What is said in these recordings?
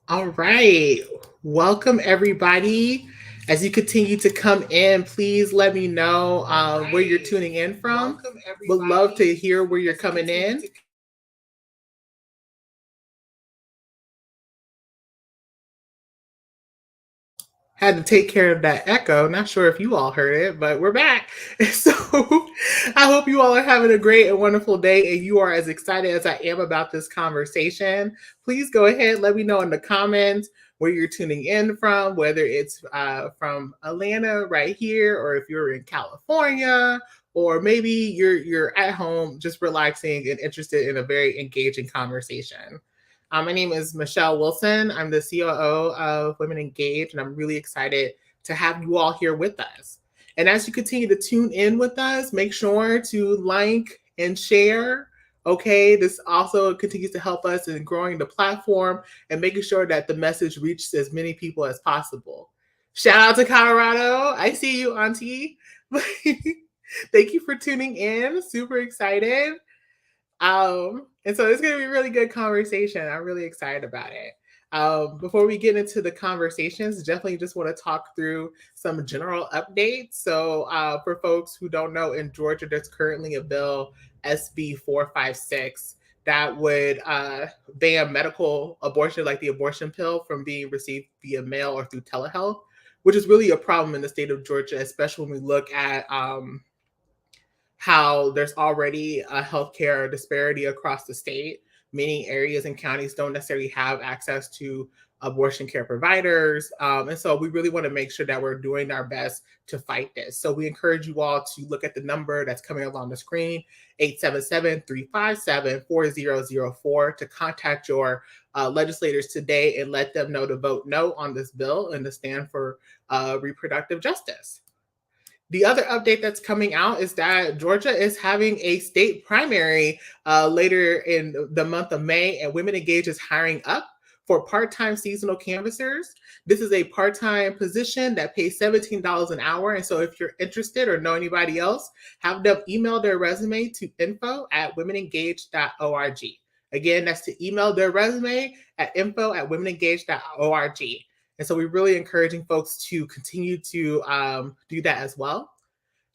All right. Welcome, everybody. As you continue to come in, please let me know where you're tuning in from. Would love to hear where you're coming in. Had to take care of that echo. Not sure if you all heard it, but we're back. So I hope you all are having a great and wonderful day and you are as excited as I am about this conversation. Please go ahead, let me know in the comments where you're tuning in from, whether it's from Atlanta right here, or if you're in California, or maybe you're at home just relaxing and interested in a very engaging conversation. My name is Michelle Wilson. I'm the COO of Women Engage, and I'm really excited to have you all here with us. And as you continue to tune in with us, make sure to like and share. Okay, this also continues to help us in growing the platform and making sure that the message reaches as many people as possible. Shout out to Colorado. I see you, Auntie. Thank you for tuning in. Super excited. And so it's going to be a really good conversation. I'm really excited about it. Before we get into the conversations, definitely just want to talk through some general updates. So, for folks who don't know, in Georgia, there's currently a bill, SB 456, that would ban medical abortion, like the abortion pill, from being received via mail or through telehealth, which is really a problem in the state of Georgia, especially when we look at how there's already a healthcare disparity across the state. Many areas and counties don't necessarily have access to abortion care providers. And so we really want to make sure that we're doing our best to fight this. So we encourage you all to look at the number that's coming along the screen, 877-357-4004, to contact your legislators today and let them know to vote no on this bill and to stand for reproductive justice. The other update that's coming out is that Georgia is having a state primary later in the month of May, and Women Engage is hiring up for part-time seasonal canvassers. This is a part-time position that pays $17 an hour. And so if you're interested or know anybody else, have them email their resume to info@womenengage.org. Again, that's to email their resume at info@womenengage.org. And so we're really encouraging folks to continue to do that as well.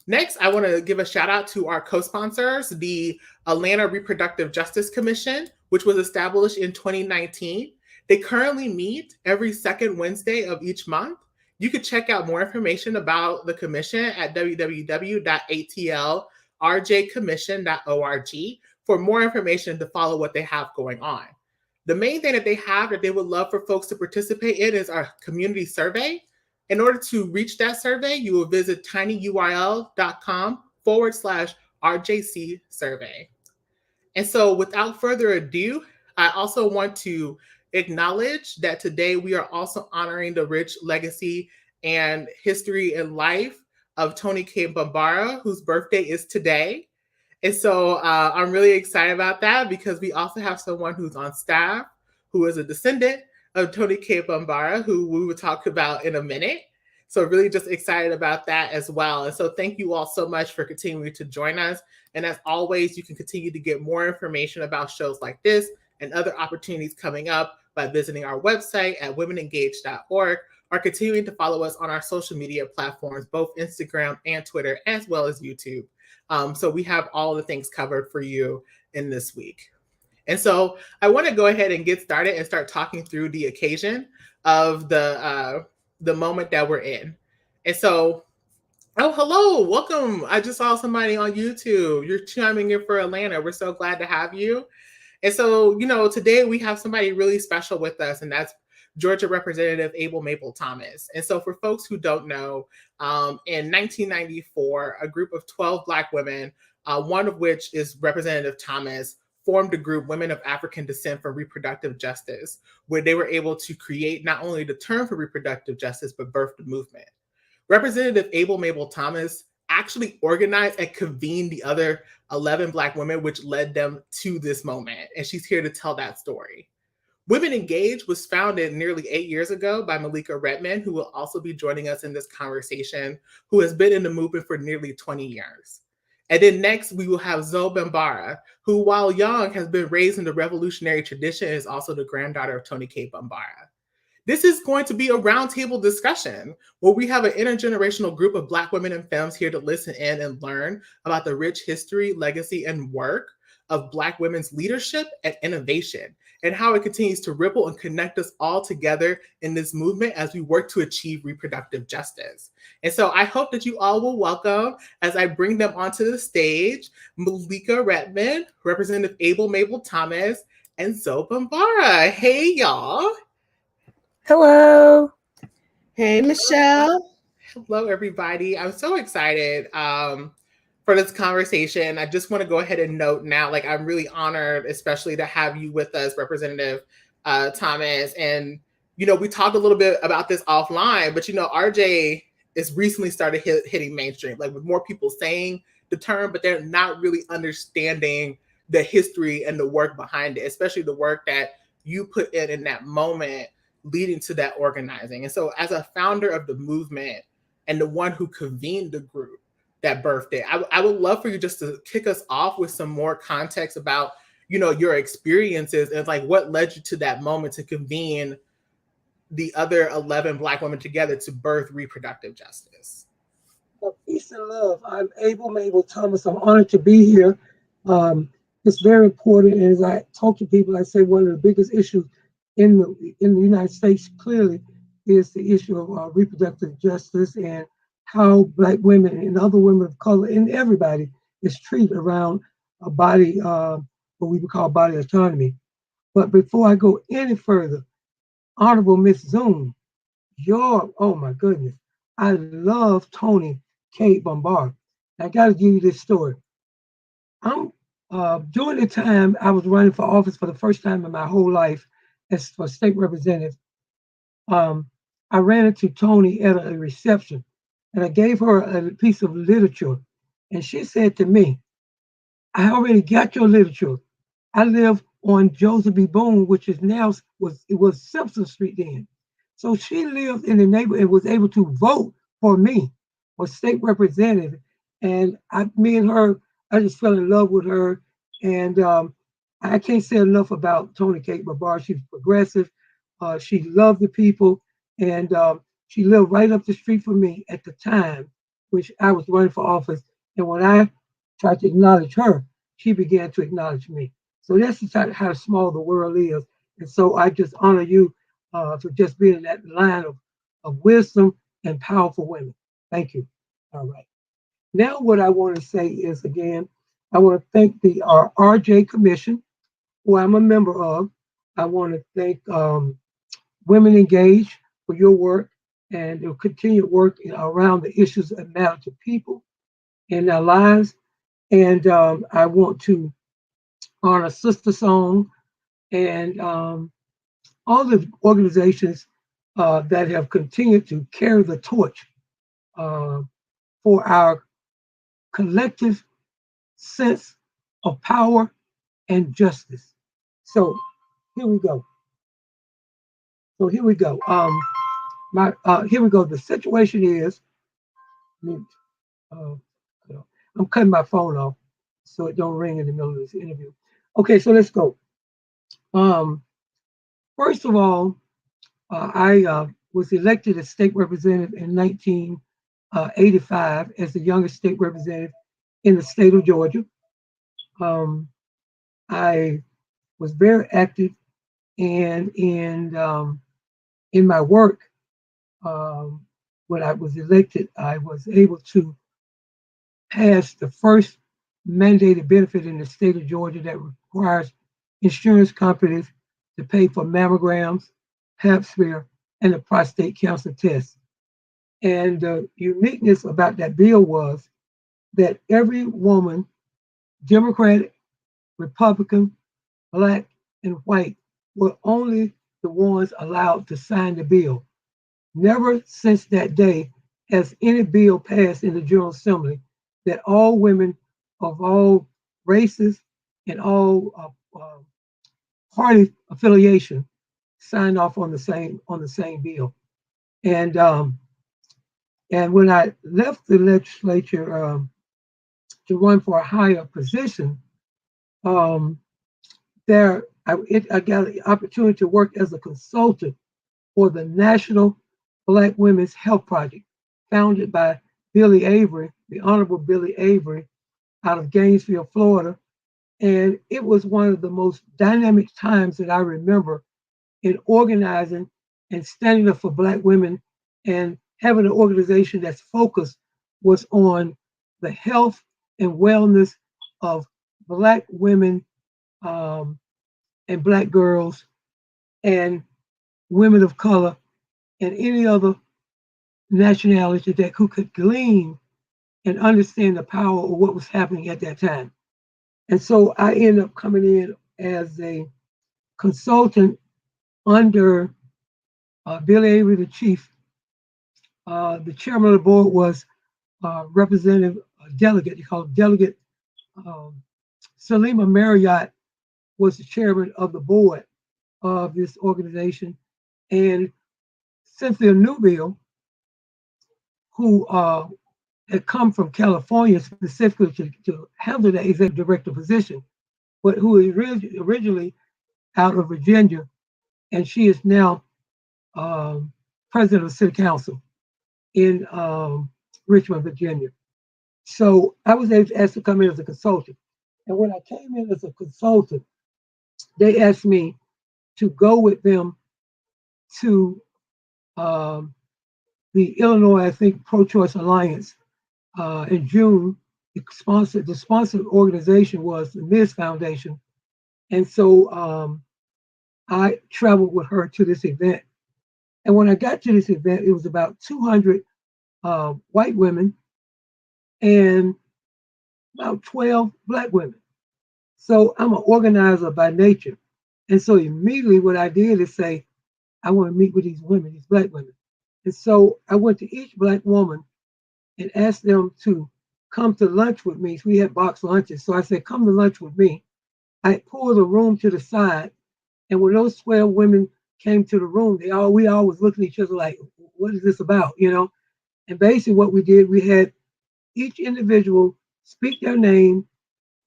Next, I want to give a shout out to our co-sponsors, the Atlanta Reproductive Justice Commission, which was established in 2019. They currently meet every second Wednesday of each month. You could check out more information about the commission at www.atlrjcommission.org for more information to follow what they have going on. The main thing that they have that they would love for folks to participate in is our community survey. In order to reach that survey, you will visit tinyurl.com/RJC survey. And so without further ado, I also want to acknowledge that today we are also honoring the rich legacy and history and life of Tony K. Bambara, whose birthday is today. And so I'm really excited about that because we also have someone who's on staff who is a descendant of Tony K. Bambara, who we will talk about in a minute. So really just excited about that as well. And so thank you all so much for continuing to join us. And as always, you can continue to get more information about shows like this and other opportunities coming up by visiting our website at womenengage.org or continuing to follow us on our social media platforms, both Instagram and Twitter, as well as YouTube. So we have all the things covered for you in this week. And so I want to go ahead and get started and start talking through the occasion of the moment that we're in. And so, oh, hello, welcome. I just saw somebody on YouTube. You're chiming in for Atlanta. We're so glad to have you. And so, today we have somebody really special with us, and that's Georgia Representative Mable Thomas. And so for folks who don't know, in 1994, a group of 12 Black women, one of which is Representative Thomas, formed a group, Women of African Descent for Reproductive Justice, where they were able to create not only the term for reproductive justice, but birth the movement. Representative Mable Thomas actually organized and convened the other 11 Black women, which led them to this moment. And she's here to tell that story. Women Engage was founded nearly 8 years ago by Malika Redmond, who will also be joining us in this conversation, who has been in the movement for nearly 20 years. And then next, we will have Zoe Bambara, who, while young, has been raised in the revolutionary tradition and is also the granddaughter of Tony K. Bambara. This is going to be a roundtable discussion where we have an intergenerational group of Black women and femmes here to listen in and learn about the rich history, legacy, and work of Black women's leadership and innovation, and how it continues to ripple and connect us all together in this movement as we work to achieve reproductive justice. And so I hope that you all will welcome, as I bring them onto the stage, Malika Redmond, Representative Mable Thomas, and Zoe Bambara. Hey, y'all. Hello. Hey, Michelle. Hello, everybody. I'm so excited for this conversation. I just want to go ahead and note now, like, I'm really honored, especially to have you with us, Representative Thomas. And, you know, we talked a little bit about this offline, but, you know, RJ is recently started hitting mainstream, like with more people saying the term, but they're not really understanding the history and the work behind it, especially the work that you put in that moment leading to that organizing. And so as a founder of the movement and the one who convened the group that birthday, I would love for you just to kick us off with some more context about, you know, your experiences and like what led you to that moment to convene the other 11 Black women together to birth reproductive justice. Peace and love. I'm Mable Thomas. I'm honored to be here. It's very important. And as I talk to people, I say one of the biggest issues in the United States clearly is the issue of reproductive justice and how Black women and other women of color and everybody is treated around a body, what we would call body autonomy. But before I go any further, Honorable Miss Zoom, oh my goodness, I love Tony Kate Bombard. I got to give you this story. During the time I was running for office for the first time in my whole life as for state representative, I ran into Tony at a reception and I gave her a piece of literature. And she said to me, I already got your literature. I live on Joseph B. Boone, which is now was Simpson Street then. So she lived in the neighborhood and was able to vote for me for state representative. And me and her, I just fell in love with her. And I can't say enough about Tony Kate Babar. She's progressive. She loved the people. And she lived right up the street from me at the time, which I was running for office. And when I tried to acknowledge her, she began to acknowledge me. So that's just how small the world is. And so I just honor you for just being in that line of wisdom and powerful women. Thank you. All right. Now what I want to say is, again, I want to thank the RJ Commission, who I'm a member of. I want to thank Women Engage for your work and your continued work around the issues that matter to people in their lives. And I want to honor Sister Song and all the organizations that have continued to carry the torch for our collective sense of power and justice. So here we go. Here we go. Here we go. The situation is, I'm cutting my phone off so it don't ring in the middle of this interview. Okay, so let's go. First of all, I was elected as state representative in 1985 as the youngest state representative in the state of Georgia. I was very active and in my work. When I was elected, I was able to pass the first mandated benefit in the state of Georgia that requires insurance companies to pay for mammograms, pap smear, and the prostate cancer test. And the uniqueness about that bill was that every woman, Democratic, Republican, Black, and white, were only the ones allowed to sign the bill. Never since that day has any bill passed in the General Assembly that all women of all races and all party affiliation signed off on the same bill. And when I left the legislature to run for a higher position, I got the opportunity to work as a consultant for the National Black Women's Health Project, founded by Billy Avery, the Honorable Billy Avery, out of Gainesville, Florida. And it was one of the most dynamic times that I remember in organizing and standing up for Black women and having an organization that's focus was on the health and wellness of Black women um, and Black girls and women of color and any other nationality that who could glean and understand the power of what was happening at that time. And so I ended up coming in as a consultant under Bill Avery, the chief. The chairman of the board was Representative Delegate, they call him Delegate um, Salima Marriott was the chairman of the board of this organization. And Cynthia Newbill, who had come from California specifically to handle the executive director position, but who is originally out of Virginia, and she is now president of the city council in Richmond, Virginia. So I was asked to come in as a consultant. And when I came in as a consultant, they asked me to go with them to the Illinois, I think, Pro-Choice Alliance in June. The sponsored organization was the Ms. Foundation. And so I traveled with her to this event. And when I got to this event, it was about 200 white women and about 12 Black women. So I'm an organizer by nature. And so immediately what I did is say, I want to meet with these women, these Black women. And so I went to each Black woman and asked them to come to lunch with me. So we had box lunches. So I said, come to lunch with me. I pulled the room to the side. And when those 12 women came to the room, we all was looking at each other like, what is this about? You know? And basically what we did, we had each individual speak their name,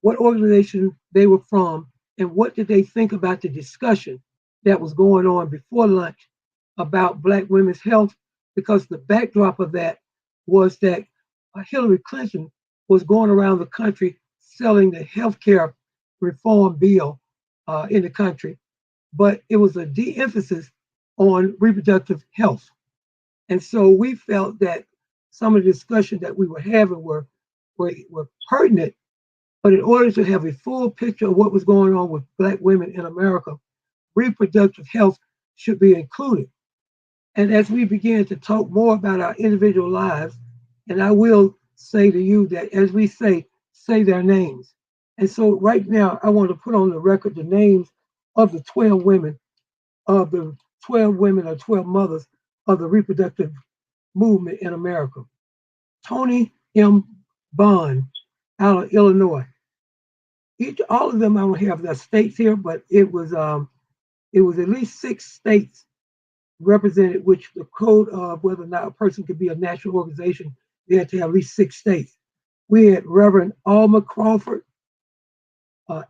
what organization they were from, and what did they think about the discussion that was going on before lunch about Black women's health, because the backdrop of that was that Hillary Clinton was going around the country selling the healthcare reform bill in the country, but it was a de-emphasis on reproductive health. And so we felt that some of the discussion that we were having were pertinent, but in order to have a full picture of what was going on with Black women in America, reproductive health should be included. And as we begin to talk more about our individual lives, and I will say to you that as we say their names. And so right now, I want to put on the record the names of the 12 women, or 12 mothers of the reproductive movement in America. Tony M. Bond out of Illinois. All of them, I don't have their states here, but it was at least 6 states represented, which the code of whether or not a person could be a national organization, they had to have at least 6 states. We had Reverend Alma Crawford,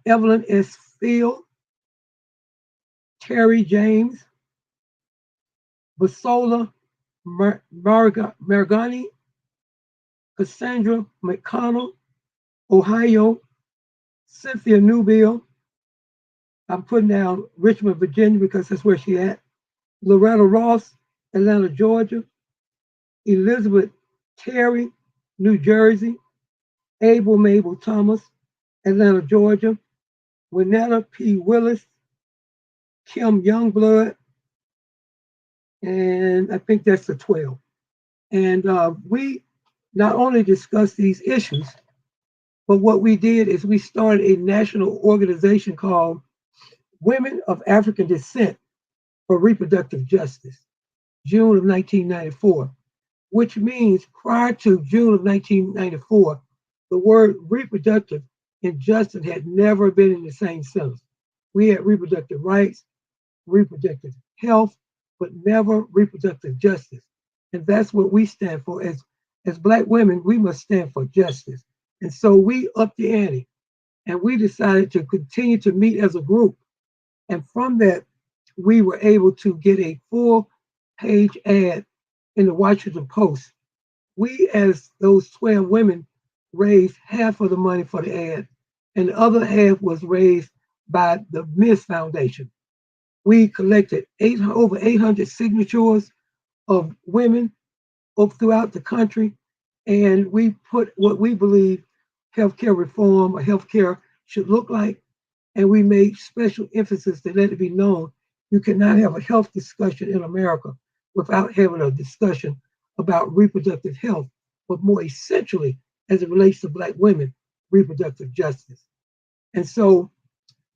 Evelyn S. Field, Terry James, Basola Margani, Cassandra McConnell, Ohio, Cynthia Newbill. I'm putting down Richmond, Virginia, because that's where she at. Loretta Ross, Atlanta, Georgia. Elizabeth Terry, New Jersey. Mable Thomas, Atlanta, Georgia. Winetta P. Willis, Kim Youngblood, and I think that's the 12. And we not only discussed these issues, but what we did is we started a national organization called Women of African Descent for Reproductive Justice, June of 1994, which means prior to June of 1994, the word reproductive and justice had never been in the same sentence. We had reproductive rights, reproductive health, but never reproductive justice. And that's what we stand for. As Black women, we must stand for justice. And so we upped the ante and we decided to continue to meet as a group. And from that, we were able to get a full page ad in the Washington Post. We, as those 12 women, raised half of the money for the ad, and the other half was raised by the Miss Foundation. We collected over 800 signatures of women up throughout the country, and we put what we believe healthcare reform or healthcare should look like, and we made special emphasis to let it be known you cannot have a health discussion in America without having a discussion about reproductive health, but more essentially, as it relates to Black women, reproductive justice. And so,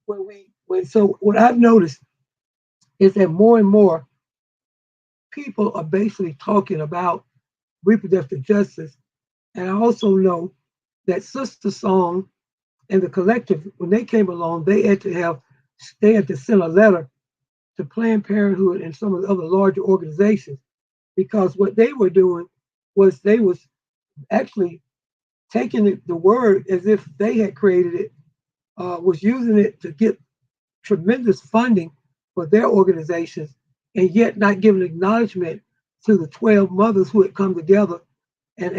what I've noticed is that more and more people are basically talking about reproductive justice. And I also know that Sister Song and the collective, when they came along, they had to send a letter to Planned Parenthood and some of the other larger organizations, because what they were doing was they was actually taking the word as if they had created it, was using it to get tremendous funding for their organizations, and yet not giving acknowledgement to the 12 mothers who had come together. And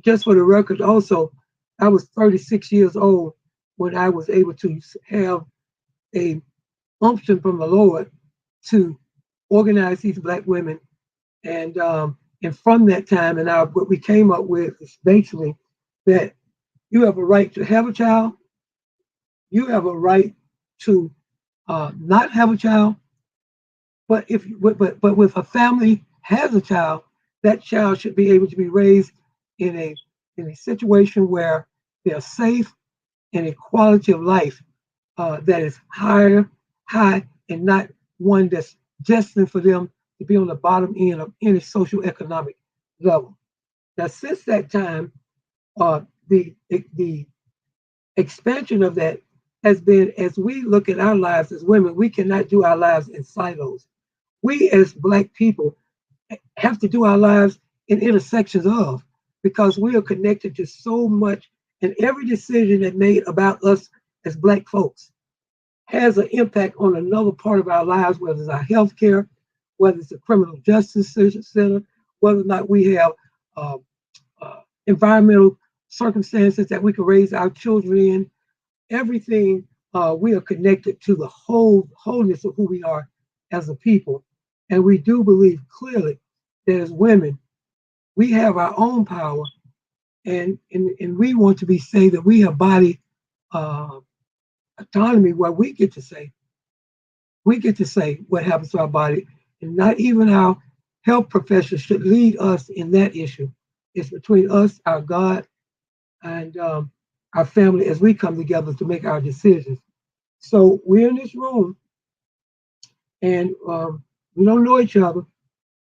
just for the record, also, I was 36 years old when I was able to have a unction from the Lord to organize these Black women. And from that time, what we came up with is basically that you have a right to have a child, you have a right to not have a child, but if a family has a child, that child should be able to be raised in a situation where they're safe and a quality of life that is high, and not one that's destined for them to be on the bottom end of any social economic level. Now, since that time, the expansion of that has been, as we look at our lives as women, we cannot do our lives in silos. We as Black people have to do our lives in intersections of, because we are connected to so much, and every decision that made about us as Black folks has an impact on another part of our lives, whether it's our health care, whether it's the criminal justice center, whether or not we have uh, environmental circumstances that we can raise our children in. Everything, we are connected to the wholeness of who we are as a people. And we do believe clearly that as women, we have our own power, and we want to be say that we have body uh, autonomy, where we get to say what happens to our body, and not even our health professionals should lead us in that issue. It's between us, our God, and our family as we come together to make our decisions. So we're in this room, and we don't know each other,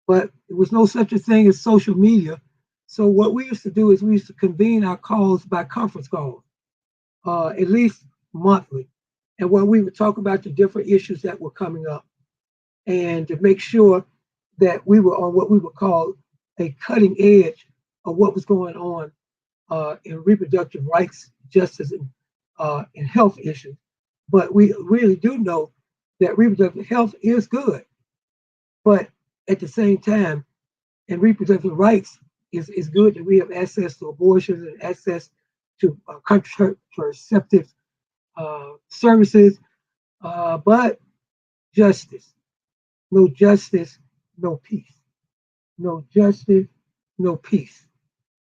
but there was no such a thing as social media. So what we used to do is we used to convene our calls by conference call, at least monthly, and where we would talk about the different issues that were coming up, and to make sure that we were on what we would call a cutting edge of what was going on in reproductive rights, justice, and health issues. But we really do know that reproductive health is good, but at the same time, and reproductive rights is good that we have access to abortion and access to contraceptive services, but justice, no justice, no peace. No justice, no peace.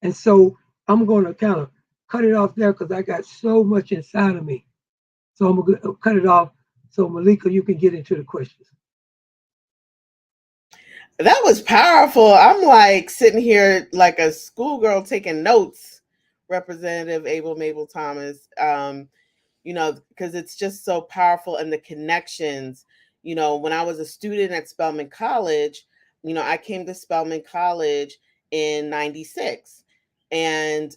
And so I'm going to kind of cut it off there because I got so much inside of me. So I'm going to cut it off. So Malika, you can get into the questions. That was powerful. I'm like sitting here like a schoolgirl taking notes, Representative Abel Mable Thomas. Because it's just so powerful, and the connections. When I was a student at Spelman College, I came to Spelman College in 96. And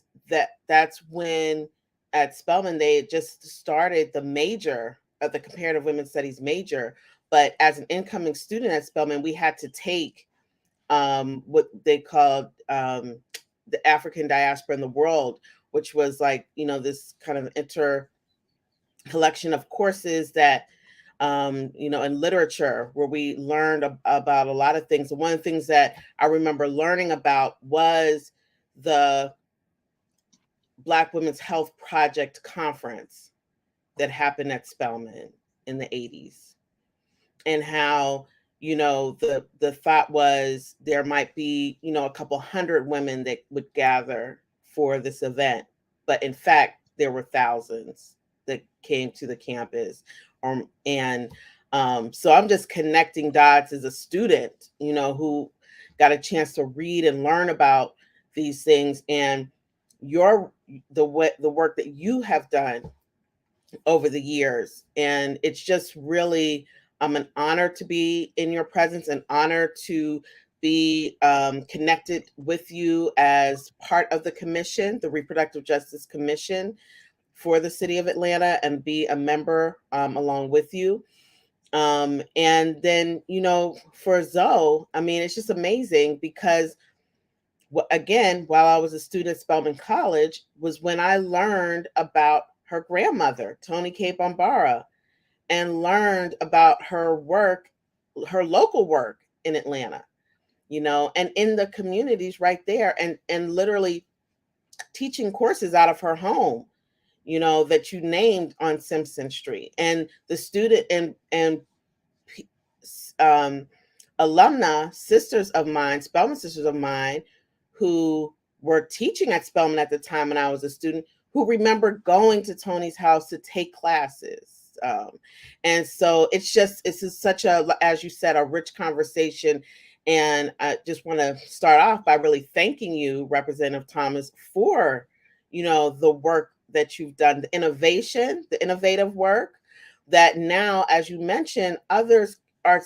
that's when at Spelman they had just started the major of the comparative women's studies major. But as an incoming student at Spelman, we had to take what they called the African diaspora in the world, which was like, this kind of collection of courses that in literature, where we learned about a lot of things. And one of the things that I remember learning about was the Black Women's Health Project conference that happened at Spelman in the 80s, and how the thought was there might be a couple hundred women that would gather for this event, but in fact there were thousands that came to the campus. And So I'm just connecting dots as a student, who got a chance to read and learn about these things, and your the work that you have done over the years. And it's just really an honor to be in your presence, an honor to be connected with you as part of the commission, the Reproductive Justice Commission for the city of Atlanta, and be a member along with you. And then, for Zoe, I mean, it's just amazing because again, while I was a student at Spelman College, was when I learned about her grandmother, Toni K. Bombara, and learned about her work, her local work in Atlanta, and in the communities right there, and literally teaching courses out of her home, that you named on Simpson Street. And the student and um, alumna sisters of mine, Spelman sisters of mine, who were teaching at Spelman at the time when I was a student, who remember going to Toni's house to take classes. And so it's just such a, as you said, a rich conversation. And I just want to start off by really thanking you, Representative Thomas, for, the work that you've done, the innovation, the innovative work that now, as you mentioned, others are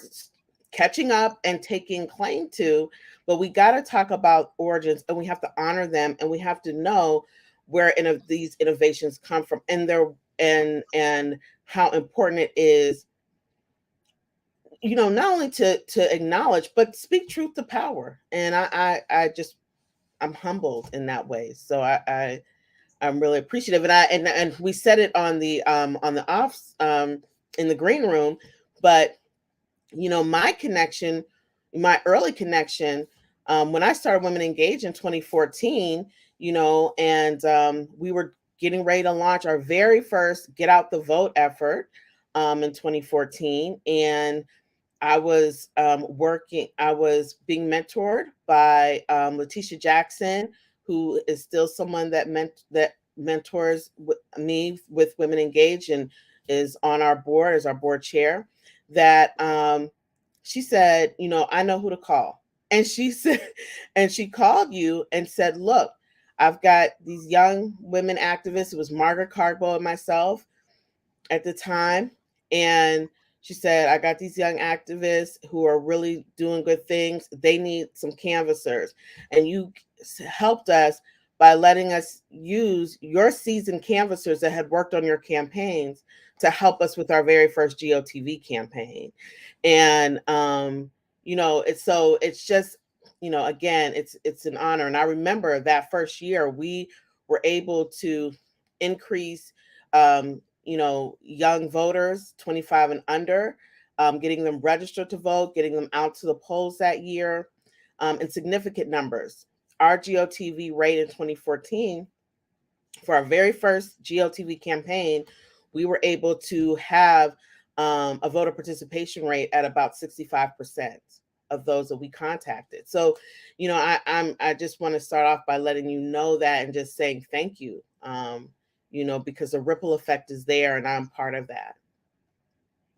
catching up and taking claim to. But we got to talk about origins, and we have to honor them, and we have to know where these innovations come from, and and how important it is, not only to acknowledge, but speak truth to power. And I'm humbled in that way. So I'm really appreciative. And we said it on the offs in the green room, but my early connection, when I started Women Engage in 2014, and we were getting ready to launch our very first Get Out the Vote effort in 2014. And I was I was being mentored by Letitia Jackson, who is still someone that mentors me with Women Engage, and is on our board as our board chair. That she said, I know who to call. And she said, and she called you and said, look, I've got these young women activists. It was Margaret Cardbow and myself at the time. And she said, I got these young activists who are really doing good things. They need some canvassers. And you helped us by letting us use your seasoned canvassers that had worked on your campaigns to help us with our very first GOTV campaign. And it's just, again, it's an honor. And I remember that first year we were able to increase young voters 25 and under, getting them registered to vote, getting them out to the polls that year, in significant numbers. Our GOTV rate in 2014, for our very first GOTV campaign, we were able to have a voter participation rate at about 65% of those that we contacted. So, I just want to start off by letting you know that, and just saying thank you, because the ripple effect is there, and I'm part of that.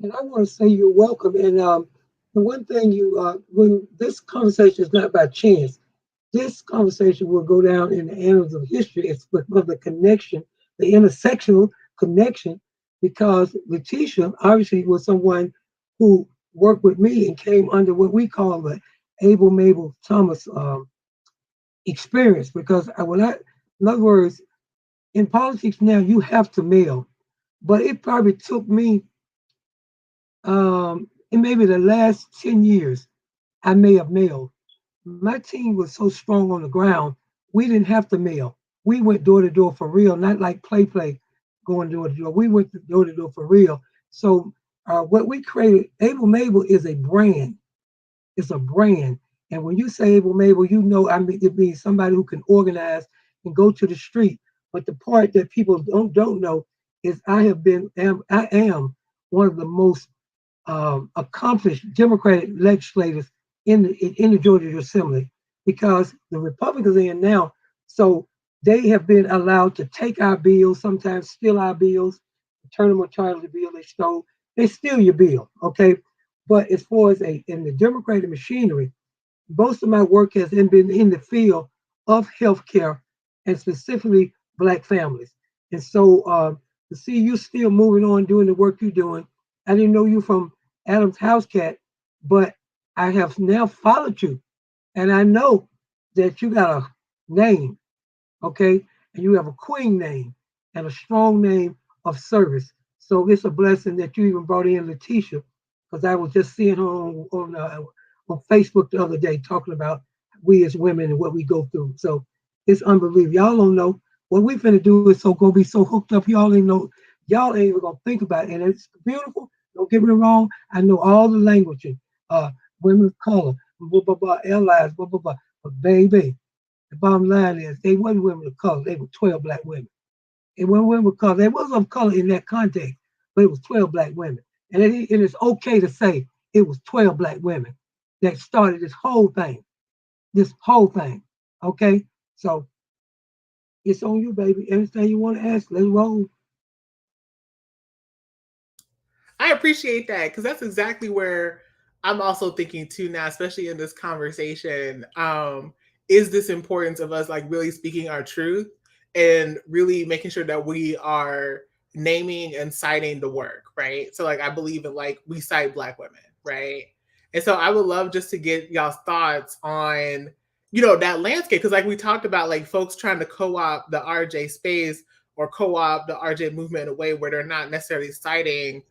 And I want to say you're welcome. And the one thing when this conversation is not by chance, this conversation will go down in the annals of history. It's because of the connection, the intersectional connection, because Letitia obviously was someone who worked with me and came under what we call the Able Mable Thomas experience. Because in other words, in politics now, you have to mail, but it probably took me, in maybe the last 10 years, I may have mailed. My team was so strong on the ground, we didn't have to mail. We went door to door for real, not like play going door to door. We went door to door for real. So What we created, Able Mable is a brand. It's a brand. And when you say Able Mable, you know, I mean, it means somebody who can organize and go to the street. But the part that people don't know is I am one of the most accomplished Democratic legislators in the Georgia Assembly, because the Republicans are in now, so they have been allowed to take our bills, sometimes steal our bills, turn them on charge of the bill they stole. They steal your bill, okay? But as far as in the Democratic machinery, most of my work has been in the field of healthcare and specifically Black families. And so to see you still moving on doing the work you're doing, I didn't know you from Adam's House Cat, but I have now followed you, and I know that you got a name, okay? And you have a queen name and a strong name of service. So it's a blessing that you even brought in Letitia, because I was just seeing her on Facebook the other day talking about we as women and what we go through. So it's unbelievable. Y'all don't know what we finna do is so gonna be so hooked up. Y'all ain't even gonna think about it. And it's beautiful. Don't get me wrong. I know all the language, uh, women of color, blah blah blah, allies, blah blah blah. But baby, the bottom line is they wasn't women of color. They were 12 Black women. It wasn't women of color. They was of color in that context, but it was 12 Black women. And it's okay to say it was 12 Black women that started this whole thing. This whole thing. Okay? So it's on you, baby. Anything you want to ask, let's roll. I appreciate that because that's exactly where I'm also thinking too now, especially in this conversation. Is this importance of us like really speaking our truth and really making sure that we are naming and citing the work, right? So like I believe in like we cite Black women, right? And so I would love just to get y'all's thoughts on, that landscape. Cause like we talked about like folks trying to co-opt the RJ space or co-opt the RJ movement in a way where they're not necessarily citing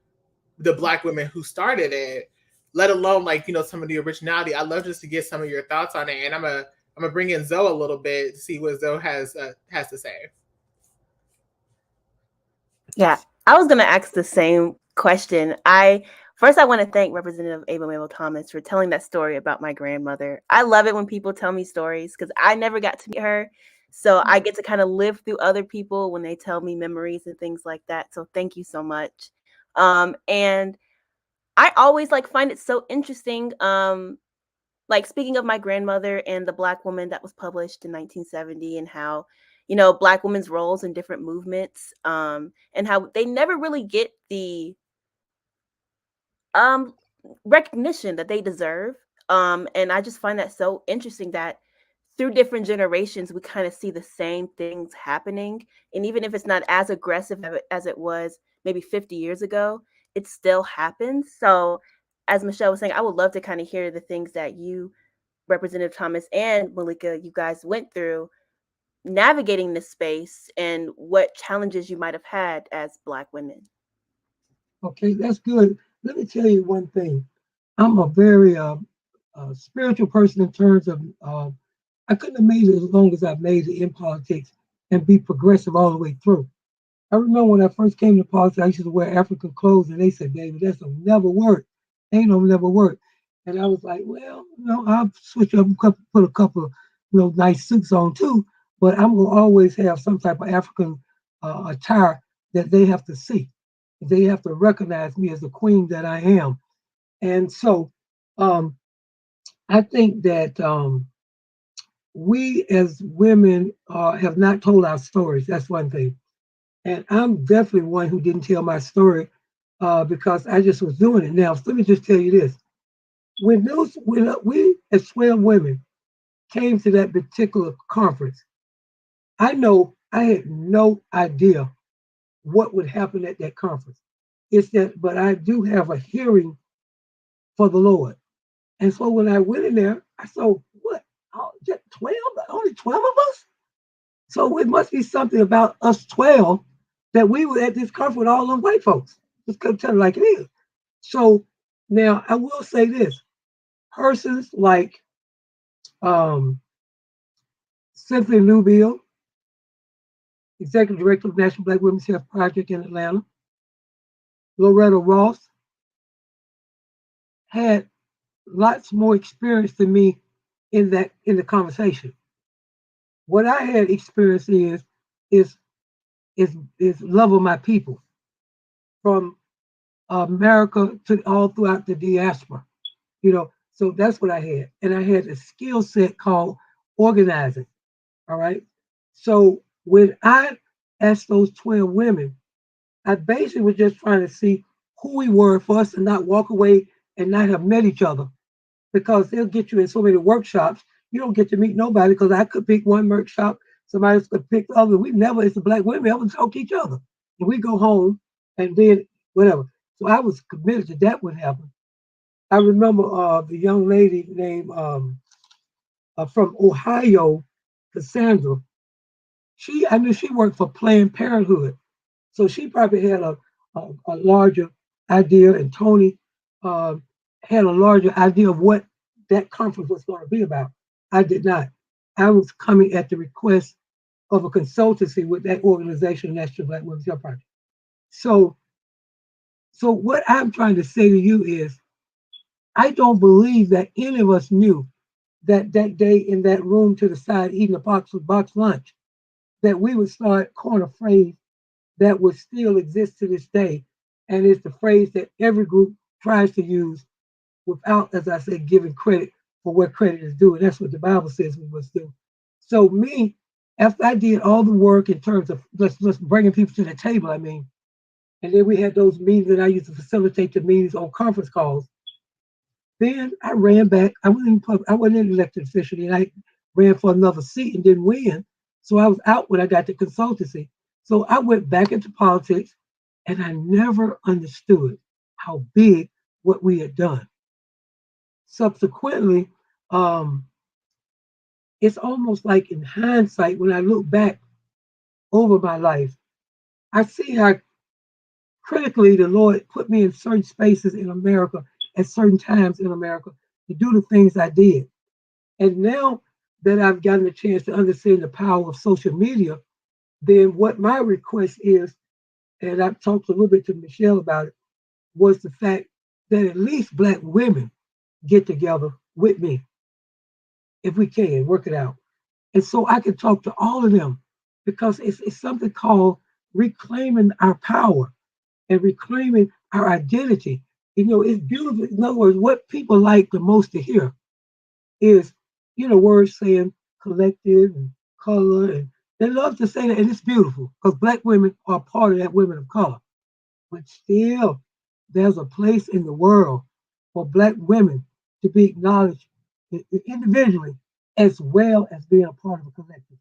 the Black women who started it, let alone like some of the originality. I'd love just to get some of your thoughts on it, and I'm gonna bring in Zoe a little bit to see what Zoe has to say. Yeah, I was gonna ask the same question. I want to thank Representative Able Mabel Thomas for telling that story about my grandmother. I love it when people tell me stories because I never got to meet her. So I get to kind of live through other people when they tell me memories and things like that. So thank you so much. And I always like find it so interesting. Like speaking of my grandmother and the Black woman that was published in 1970 and how, Black women's roles in different movements, and how they never really get the um recognition that they deserve. And I just find that so interesting that through different generations we kind of see the same things happening, and even if it's not as aggressive as it was maybe 50 years ago, it still happens. So as Michelle was saying, I would love to kind of hear the things that you, Representative Thomas and Malika, you guys went through navigating this space and what challenges you might have had as Black women. Okay, that's good. Let me tell you one thing. I'm a very spiritual person in terms of I couldn't have made it as long as I've made it in politics and be progressive all the way through. I remember when I first came to politics, I used to wear African clothes, and they said, "Baby, that's will never work. Ain't no never work." And I was like, "Well, I'll switch up, put a couple of nice suits on too, but I'm gonna always have some type of African attire that they have to see. They have to recognize me as the queen that I am." And so, um, I think that we as women have not told our stories. That's one thing. And I'm definitely one who didn't tell my story because I just was doing it. Now, let me just tell you this: when we as 12 women came to that particular conference, I know I had no idea what would happen at that conference. It's that, but I do have a hearing for the Lord, and so when I went in there, I saw what, just 12, only 12 of us. So it must be something about us 12 that we were at this conference with all them white folks. Just couldn't tell it like it is. So now I will say this: persons like um, Cynthia Newbill, Executive Director of National Black Women's Health Project in Atlanta, Loretta Ross, had lots more experience than me in the conversation. What I had experienced is is love of my people from America to all throughout the diaspora. So that's what I had, and I had a skill set called organizing. All right. So when I asked those 12 women, I basically was just trying to see who we were for us to not walk away and not have met each other, because they'll get you in so many workshops. You don't get to meet nobody, because I could pick one workshop, somebody else could pick the other. We never, as the black women, ever talk to each other. And we go home and then whatever. So I was committed to that would happen. I remember the young lady named from Ohio, Cassandra. I knew she worked for Planned Parenthood, so she probably had a larger idea, and Tony uh, had a larger idea of what that conference was going to be about. I did not. I was coming at the request of a consultancy with that organization, National Black Women's Health Project. So, so what I'm trying to say to you is, I don't believe that any of us knew that that day in that room to the side eating a box lunch, that we would start coin a phrase that would still exist to this day. And it's the phrase that every group tries to use without, as I said, giving credit for where credit is due. And that's what the Bible says we must do. So me, after I did all the work in terms of let's bringing people to the table, and then we had those meetings that I used to facilitate the meetings on conference calls. Then I ran back. I wasn't an elected official, and I ran for another seat and didn't win. So I was out when I got the consultancy. So I went back into politics, and I never understood how big what we had done. Subsequently, um, it's almost like in hindsight, when I look back over my life, I see how critically the Lord put me in certain spaces in America at certain times in America to do the things I did. And now that I've gotten a chance to understand the power of social media, then what my request is, and I've talked a little bit to Michelle about it, was the fact that at least Black women get together with me, if we can work it out. And so I can talk to all of them, because it's something called reclaiming our power and reclaiming our identity. It's beautiful. In other words, what people like the most to hear is, words saying collective and color. And they love to say that, and it's beautiful, because Black women are part of that women of color. But still, there's a place in the world for Black women to be acknowledged individually, as well as being a part of a collective.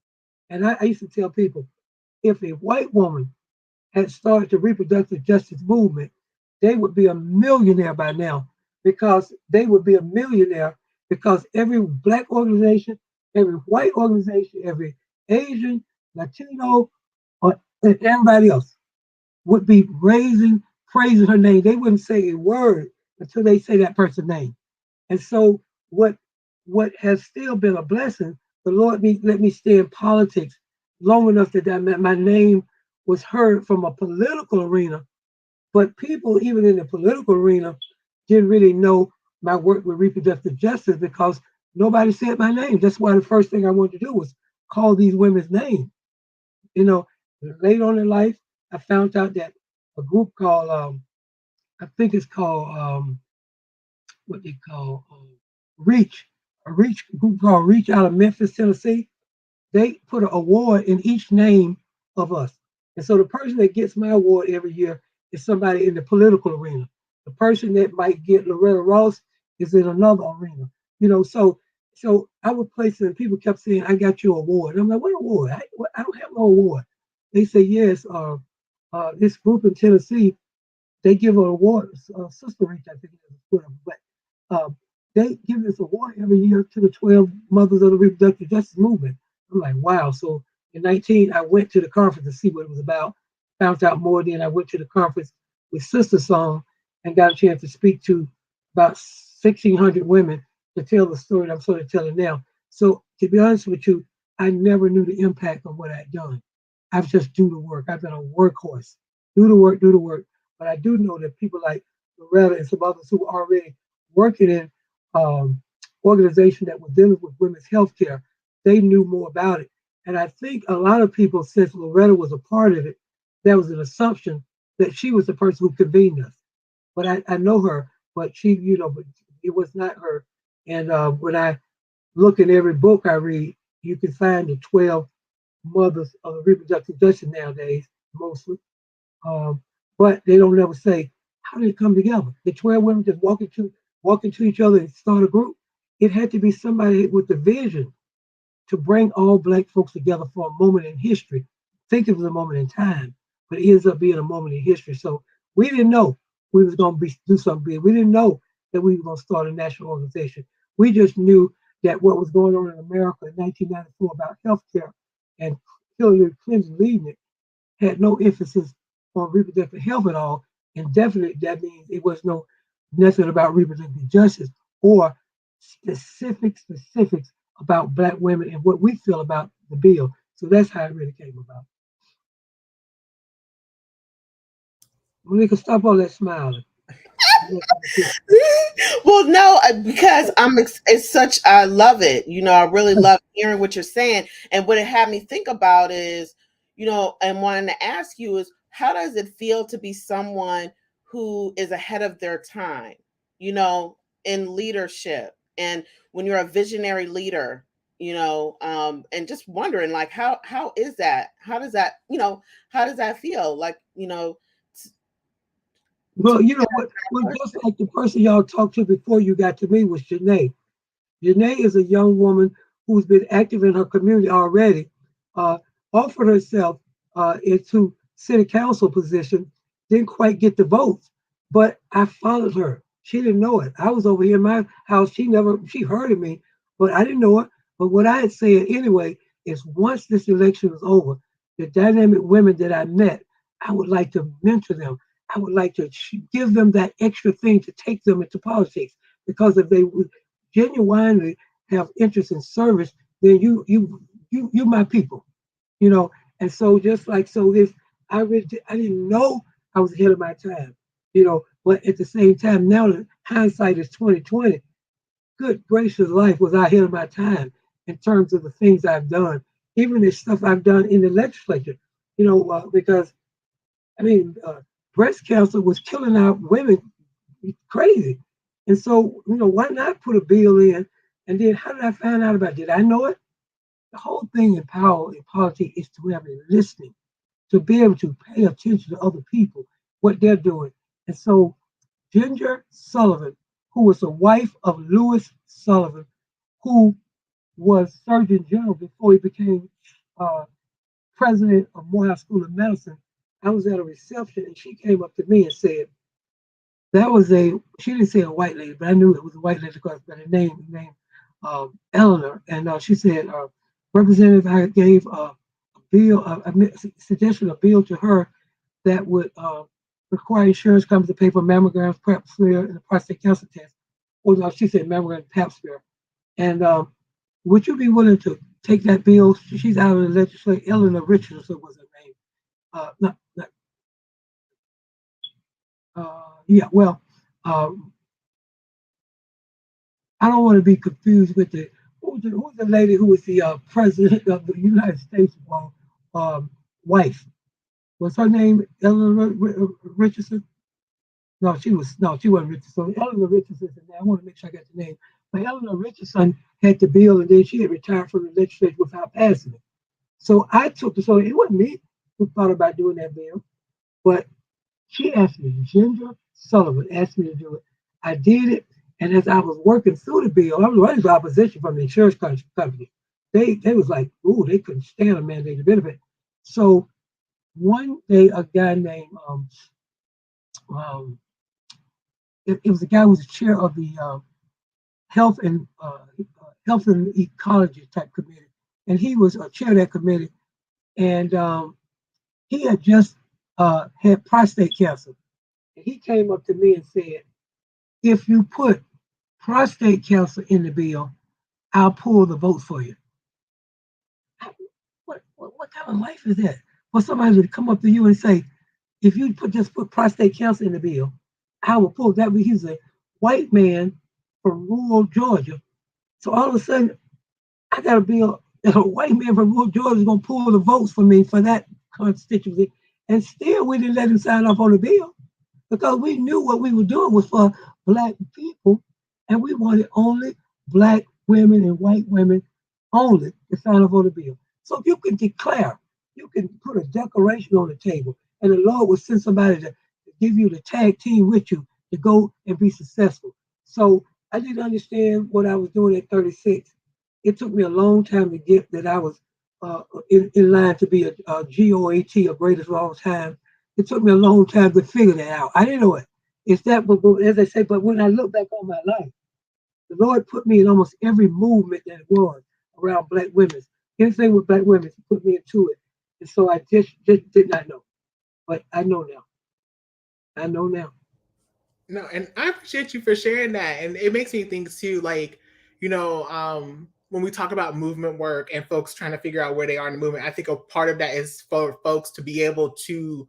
And I used to tell people, if a white woman had started the reproductive justice movement, they would be a millionaire by now, because they would be a millionaire because every Black organization, every white organization, every Asian, Latino, or everybody else would be praising her name. They wouldn't say a word until they say that person's name. And so what has still been a blessing, the Lord let me stay in politics long enough that my name was heard from a political arena. But people, even in the political arena, didn't really know my work with reproductive justice, because nobody said my name. That's why the first thing I wanted to do was call these women's names. Later on in life, I found out that a group called, I think it's called, what they call Reach, a Reach group called Reach out of Memphis, Tennessee. They put an award in each name of us. And so the person that gets my award every year is somebody in the political arena. The person that might get Loretta Ross is in another arena. So I would place it, and people kept saying, "I got your award." And I'm like, "What award? I don't have no award." They say, "Yes, this group in Tennessee, they give an award, Sister Reach, I think it is, but um, they give this award every year to the 12 mothers of the reproductive justice movement." I'm like, wow. So in 19, I went to the conference to see what it was about, found out more. Then I went to the conference with Sister Song and got a chance to speak to about 1,600 women to tell the story that I'm sort of telling now. So to be honest with you, I never knew the impact of what I'd done. I've just do the work. I've been a workhorse. Do the work, do the work. But I do know that people like Loretta and some others who already working in um, organization that was dealing with women's health care, they knew more about it. And I think a lot of people, since Loretta was a part of it, there was an assumption that she was the person who convened us. But I know her, but she, but it was not her. And when I look at every book I read, you can find the 12 mothers of reproductive justice nowadays, mostly. Um, but they don't ever say, how did it come together? The 12 women just walk into each other and start a group. It had to be somebody with the vision to bring all Black folks together for a moment in history. Think it was a moment in time, but it ends up being a moment in history. So we didn't know we was going to do something big. We didn't know that we were going to start a national organization. We just knew that what was going on in America in 1994 about healthcare and Hillary Clinton leading it had no emphasis on reproductive health at all. And definitely that means it was nothing about reproductive justice or specifics about Black women and what we feel about the bill. So that's how it really came about. We can stop all that smiling. Well, no, because it's such, I love it. I really love hearing what you're saying. And what it had me think about is, and wanting to ask you is, how does it feel to be someone who is ahead of their time, in leadership? And when you're a visionary leader, and just wondering, like, how is that? How does that feel? Like, Well, you know what? Well, just like the person y'all talked to before you got to me was Janae. Janae is a young woman who's been active in her community already, uh, offered herself into city council position, didn't quite get the votes, but I followed her. She didn't know it. I was over here in my house. She heard of me, but I didn't know it. But what I had said anyway is once this election was over, the dynamic women that I met, I would like to mentor them. I would like to give them that extra thing to take them into politics because if they would genuinely have interest in service, then you my people, you know. And so just like so, if I didn't know I was ahead of my time, but at the same time, now that hindsight is 2020, good gracious, life was I ahead of my time in terms of the things I've done, even the stuff I've done in the legislature, because I mean, breast cancer was killing our women crazy. And so, why not put a bill in? And then how did I find out about it? Did I know it? The whole thing in power in politics is to have a listening, to be able to pay attention to other people, what they're doing. And so Ginger Sullivan, who was the wife of Lewis Sullivan, who was Surgeon General before he became uh, president of Morehouse School of Medicine, I was at a reception and she came up to me and said, she didn't say a white lady, but I knew it was a white lady because by the name Eleanor. And she said, Representative, I gave a bill, a suggestion, a bill to her that would require insurance companies to pay for mammograms, Pap smear, and the prostate cancer test. Or no, she said mammogram, Pap smear. And would you be willing to take that bill? She's out of the legislature. Eleanor Richardson was her name. Not yeah, well, uh, I don't want to be confused with who's the lady who was the president of the United States wife. Was her name Eleanor Richardson? No, she wasn't Richardson. Eleanor Richardson. I want to make sure I got the name. But Eleanor Richardson had the bill, and then she had retired from the legislature without passing it. So so it wasn't me who thought about doing that bill, but she asked me, Ginger Sullivan asked me to do it. I did it. And as I was working through the bill, I was running for opposition from the insurance company. They was like, ooh, they couldn't stand a mandated benefit. So one day, a guy named, um, it was a guy who was the chair of the health and ecology type committee. And he was a chair of that committee. And he had just had prostate cancer. And he came up to me and said, if you put prostate cancer in the bill, I'll pull the vote for you. What kind of life is that? For somebody to come up to you and say, if you just put prostate cancer in the bill, I will pull that. He's a white man from rural Georgia. So all of a sudden, I got to be a white man from rural Georgia is going to pull the votes for me for that constituency. And still, we didn't let him sign off on the bill because we knew what we were doing was for black people, and we wanted only black women and white women only to sign off on the bill. So if you can declare, you can put a declaration on the table, and the Lord will send somebody to give you the tag team with you to go and be successful. So I didn't understand what I was doing at 36. It took me a long time to get that I was in line to be a GOAT, a greatest of all time. It took me a long time to figure that out. I didn't know it. It's that, but as I say, but when I look back on my life, the Lord put me in almost every movement that it was around black women. Anything with black women, He put me into it. And so I just did not know. But I know now. I know now. No, and I appreciate you for sharing that. And it makes me think too, like, when we talk about movement work and folks trying to figure out where they are in the movement, I think a part of that is for folks to be able to,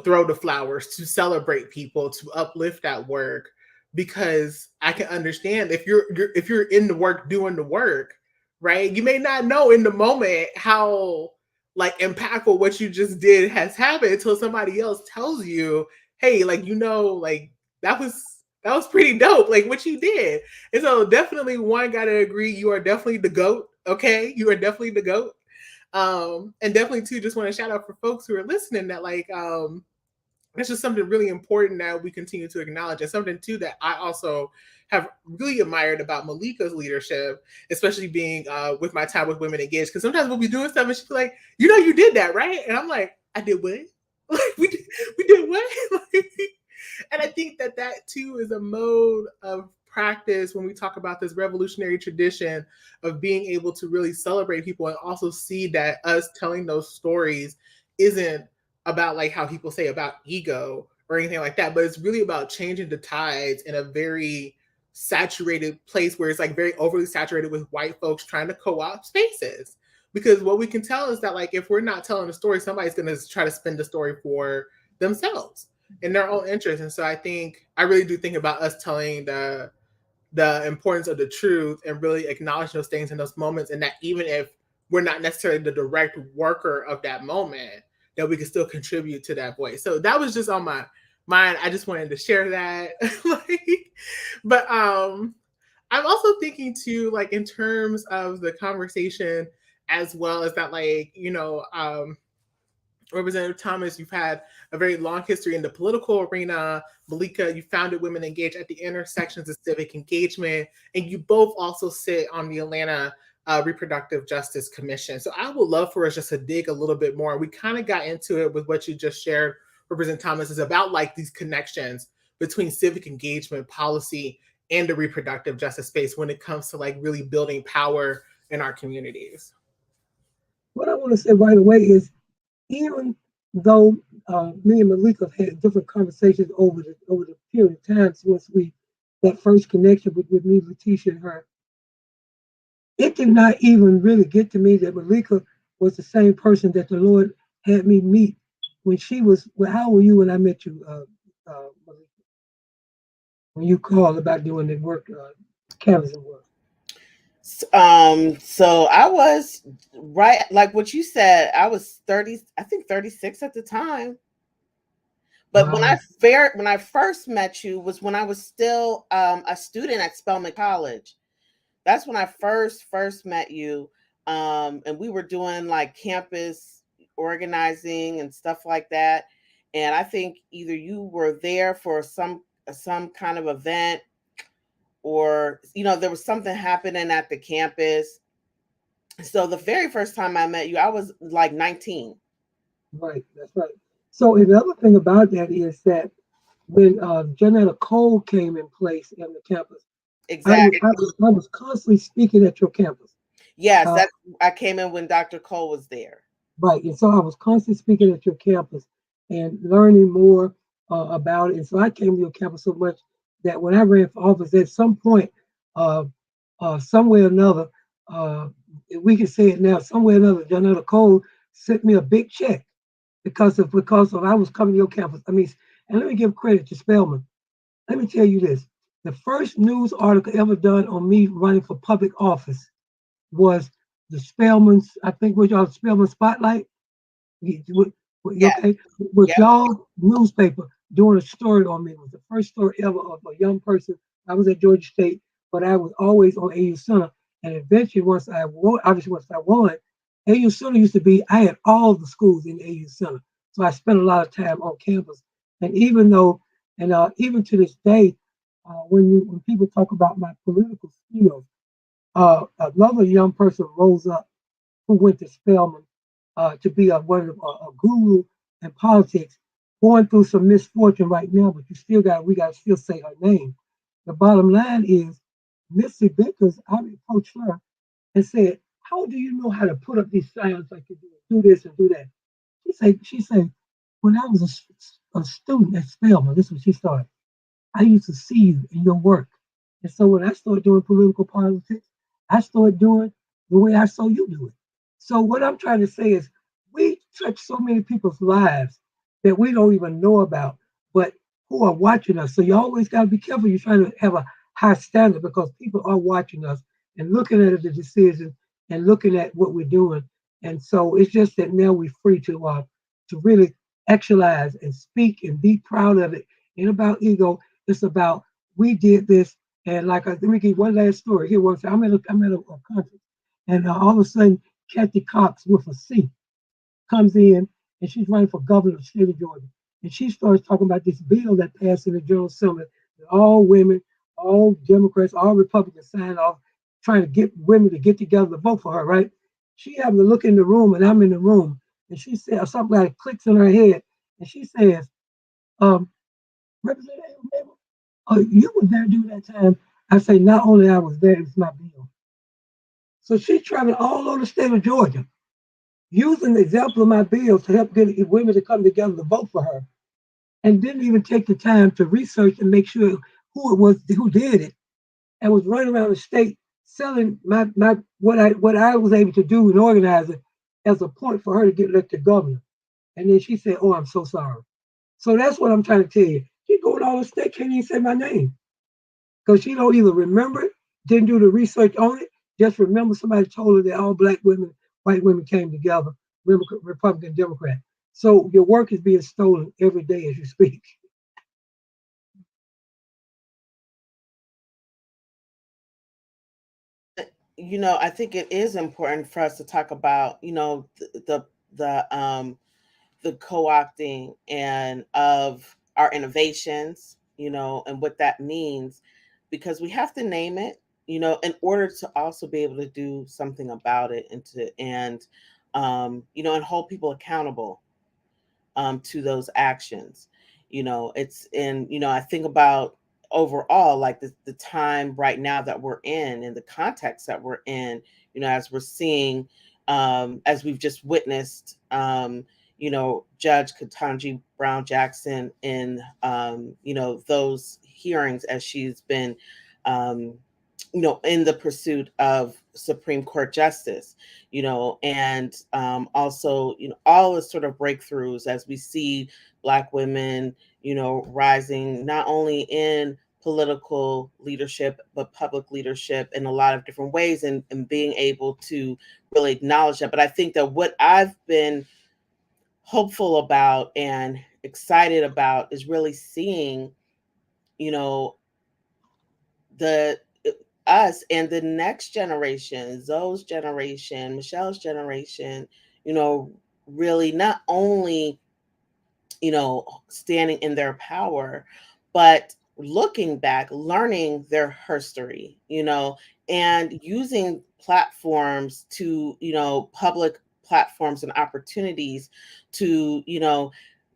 throw the flowers, to celebrate people, to uplift that work. Because I can understand if you're in the work doing the work, right? You may not know in the moment how like impactful what you just did has happened until somebody else tells you, hey, like like that was pretty dope, like what you did. And so definitely one gotta agree, you are definitely the GOAT. Okay. You are definitely the GOAT. And definitely too, just want to shout out for folks who are listening that that's just something really important that we continue to acknowledge, and something too that I also have really admired about Malika's leadership, especially being with my time with Women Engaged. Because sometimes we'll be doing stuff and she'll be like, you did that, right? And I'm like, I did what? Like we did what? And I think that too is a mode of practice when we talk about this revolutionary tradition of being able to really celebrate people and also see that us telling those stories isn't about like how people say about ego or anything like that, but it's really about changing the tides in a very saturated place where it's like very overly saturated with white folks trying to co-opt spaces. Because what we can tell is that like if we're not telling the story, somebody's going to try to spin the story for themselves in their own interest. And so I really do think about us telling the importance of the truth and really acknowledge those things in those moments, and that even if we're not necessarily the direct worker of that moment, that we can still contribute to that voice. So that was just on my mind. I just wanted to share that. But I'm also thinking too, like in terms of the conversation, as well as that, Representative Thomas, you've had a very long history in the political arena. Malika, you founded Women Engage at the intersections of civic engagement, and you both also sit on the Atlanta Reproductive Justice Commission. So I would love for us just to dig a little bit more. We kind of got into it with what you just shared, Representative Thomas, is about like these connections between civic engagement policy and the reproductive justice space when it comes to like really building power in our communities. What I want to say right away is, even though me and Malika have had different conversations over the period of time since that first connection with me, Letitia, and her, it did not even really get to me that Malika was the same person that the Lord had me meet when she was. Well, how were you when I met you, Malika? When you called about doing the work, canvassing work. So I was right, like what you said, I was 30, I think 36 at the time. But Wow. when I first met you was when I was still a student at Spelman College. That's when I first met you. And we were doing like campus organizing and stuff like that. And I think either you were there for some kind of event, or there was something happening at the campus. So the very first time I met you, I was like 19. Right, that's right. So another thing about that is that when Janetta Cole came in place in the campus, Exactly. I was constantly speaking at your campus. Yes, Uh, I came in when Dr. Cole was there. right, and so I was constantly speaking at your campus and learning more about it. And so I came to your campus so much that when I ran for office, at some point, uh, some way or another, uh, we can say it now, some way or another, Janetta Cole sent me a big check because of I was coming to your campus. I mean, and let me give credit to Spelman. Let me tell you this. The first news article ever done on me running for public office was the Spelman's, I think, was y'all Spelman Spotlight. Yeah. Okay, with Yep. y'all newspaper doing a story on me. It was the first story ever of a young person. I was at Georgia State, but I was always on AU Center. And eventually, once I won, obviously once I won, AU Center used to be. I had all the schools in AU Center, so I spent a lot of time on campus. And even though, and even to this day, when people talk about my political skills, another young person rose up who went to Spelman to be a guru in politics, going through some misfortune right now, but we got to still say her name. The bottom line is, Missy Vickers, I approached her and said, "How do you know how to put up these signs like you do this and do that?" She said, when I was a student at Spelman, this is what she started. I used to see you in your work. And so when I started doing political politics, I started doing the way I saw you do it. So what I'm trying to say is we touch so many people's lives that we don't even know about, but who are watching us. So you always got to be careful. You're trying to have a high standard because people are watching us and looking at the decisions and looking at what we're doing. And so it's just that now we're free to really actualize and speak and be proud of it. Ain't about ego. It's about we did this, and let me give you one last story. Here, once I'm at a conference, and all of a sudden, Kathy Cox with a C comes in, and she's running for governor of the state of Georgia, and she starts talking about this bill that passed in the General Assembly that all women, all Democrats, all Republicans signed off, trying to get women to get together to vote for her. Right? She happened to look in the room, and I'm in the room, and she said something like clicks in her head, and she says, um, "Representative Mabel, oh, you were there during that time." I say, not only I was there, it's my bill. So she traveled all over the state of Georgia, using the example of my bill to help get women to come together to vote for her, and didn't even take the time to research and make sure who it was who did it, and was running around the state selling my what I was able to do and organize it as a point for her to get elected governor. And then she said, "Oh, I'm so sorry." So that's what I'm trying to tell you. She going all the state, can't even say my name. Because she don't either remember it, didn't do the research on it, just remember somebody told her that all black women, white women came together, Republican, Democrat. So your work is being stolen every day as you speak. I think it is important for us to talk about, the co-opting and of our innovations, and what that means, because we have to name it, in order to also be able to do something about it and hold people accountable to those actions. I think about overall, like the time right now that we're in and the context that we're in, as we're seeing, as we've just witnessed, Judge Ketanji Brown Jackson in, those hearings as she's been, um, in the pursuit of Supreme Court justice, and also, all the sort of breakthroughs as we see Black women, rising not only in political leadership, but public leadership in a lot of different ways, and being able to really acknowledge that. But I think that what I've been hopeful about and excited about is really seeing, you know, the us and the next generation, Zoe's generation, Michelle's generation, really not only, standing in their power, but looking back, learning their history, and using platforms to, public platforms and opportunities to,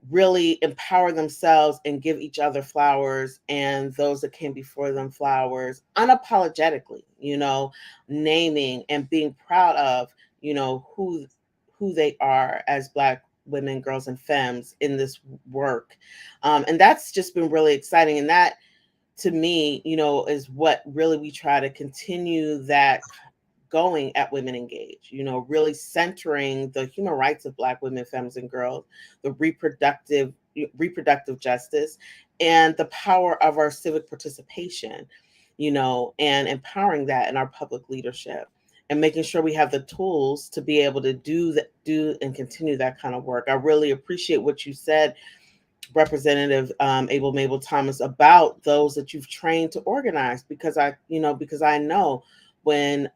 really empower themselves and give each other flowers and those that came before them flowers unapologetically, naming and being proud of, who they are as Black women, girls, and femmes in this work. And that's just been really exciting. And that, to me, is what really we try to continue that going at Women Engage, really centering the human rights of Black women, femmes, and girls, the reproductive justice, and the power of our civic participation, and empowering that in our public leadership, and making sure we have the tools to be able to do and continue that kind of work. I really appreciate what you said, Representative Able Mable Thomas, about those that you've trained to organize, because I know when